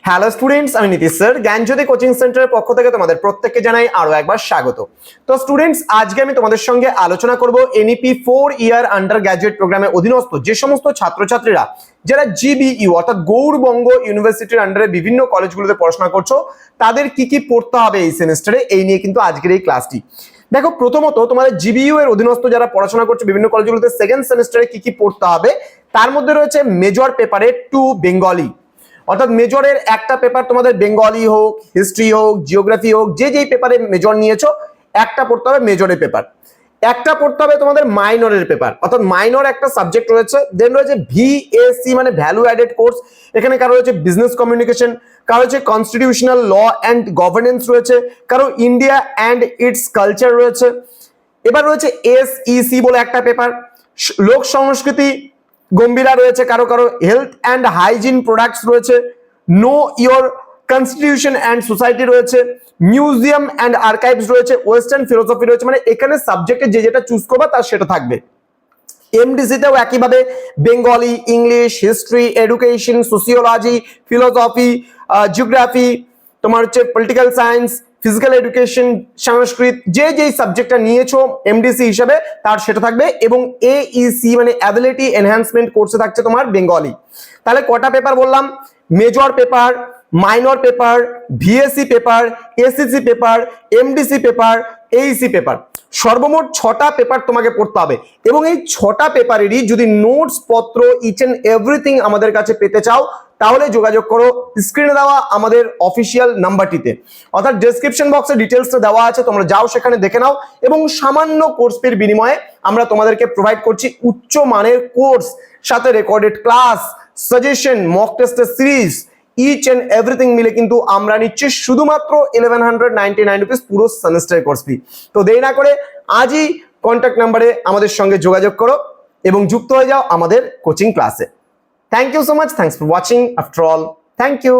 Hello students, আমি Nitish sir জ্ঞানজ্যোতি coaching সেন্টারের পক্ষ থেকে তোমাদের প্রত্যেককে জানাই আরো একবার স্বাগত। তো স্টুডেন্টস, আজকে আমি তোমাদের সঙ্গে আলোচনা করব এনইপি 4 ইয়ার আন্ডার গ্র্যাজুয়েট প্রোগ্রামে অধীনস্থ যে সমস্ত ছাত্রছাত্রীরা যারা জিবিইউ অর্থাৎ গৌড়বঙ্গ ইউনিভার্সিটির আন্ডারে বিভিন্ন কলেজগুলোতে পড়াশোনা করছো তাদের কি কি পড়তে হবে এই সেমিস্টারে, এই নিয়ে কিন্তু আজকের এই ক্লাসটি। দেখো, প্রথমত তোমাদের জিবিইউ এর অধীনস্থ যারা পড়াশোনা করছো বিভিন্ন কলেজগুলোতে সেকেন্ড সেমিস্টারে কি কি পড়তে হবে, তার মধ্যে রয়েছে মেজর পেপারে 2 বেঙ্গলি, অর্থাৎ মেজরের একটা পেপার তোমাদের বেঙ্গলি হোক, হিস্ট্রি হোক, জিওগ্রাফি হোক, যে যেই পেপারে মেজর নিয়েছো একটা পড়তে হবে মেজরের পেপার। একটা পড়তে হবে তোমাদের মাইনরের পেপার, অর্থাৎ মাইনর একটা সাবজেক্ট রয়েছে। দেন রয়েছে ভিএসসি মানে ভ্যালু অ্যাডেড কোর্স, এখানে কারো রয়েছে বিজনেস কমিউনিকেশন, কারো হচ্ছে কনস্টিটিউশনাল ল অ্যান্ড গভর্নেন্স রয়েছে, কারো ইন্ডিয়া অ্যান্ড ইটস কালচার রয়েছে। এবার রয়েছে এসইসি বলে একটা পেপার, লোক সংস্কৃতি গম্ভীরা রয়েছে, কারো কারো হেলথ অ্যান্ড হাইজিন প্রোডাক্টস রয়েছে, know your constitution and society রয়েছে, মিউজিয়াম অ্যান্ড আর্কাইভস রয়েছে, ওয়েস্টার্ন ফিলোসফি রয়েছে। মানে এখানে সাবজেক্টে যে যেটা চুজ করবা তার সেটা থাকবে। এমডিসিতেও একইভাবে Bengali, English, history, education, sociology, philosophy, geography, তোমার হচ্ছে পলিটিক্যাল সায়েন্স, ফিজিক্যাল এডুকেশন, সংস্কৃত, যে যেই সাবজেক্টটা নিয়েছো এমডিসি হিসাবে তার সেটা থাকবে। এবং এইসি মানে অ্যাবিলিটি এনহ্যান্সমেন্ট কোর্সে থাকছে তোমার বেঙ্গলি। তাহলে কটা পেপার বললাম? Major paper, minor paper, VSC paper, ACC paper, MDC paper, AEC paper, সর্বমোট 6টা পেপার তোমাকে পড়তে হবে। এবং এই 6টা পেপারেরই যদি নোটস পত্র ইচ এন্ড এভরিথিং আমাদের কাছে পেতে চাও তাহলে যোগাযোগ করো স্ক্রিনে দেওয়া আমাদের অফিসিয়াল নাম্বারটিতে, অর্থাৎ ডেসক্রিপশন বক্সে ডিটেলসটা দেওয়া আছে, তোমরা যাও সেখানে দেখে নাও। এবং সামান্য কোর্স ফির বিনিময়ে আমরা তোমাদেরকে প্রোভাইড করছি উচ্চ মানের কোর্স, সাথে রেকর্ডেড ক্লাস, সাজেশন, মক টেস্টের সিরিজ, ইচ এন্ড এভরিথিং মিলে কিন্তু আমরা নিচ্ছি শুধুমাত্র 1199 রুপিস পুরো সেমিস্টার কোর্স ফি। তো দেরি না করে আজই কন্ট্যাক্ট নাম্বারে আমাদের সঙ্গে যোগাযোগ করো এবং যুক্ত হয়ে যাও আমাদের কোচিং ক্লাসে। Thank you so much, thanks for watching. After all, thank you.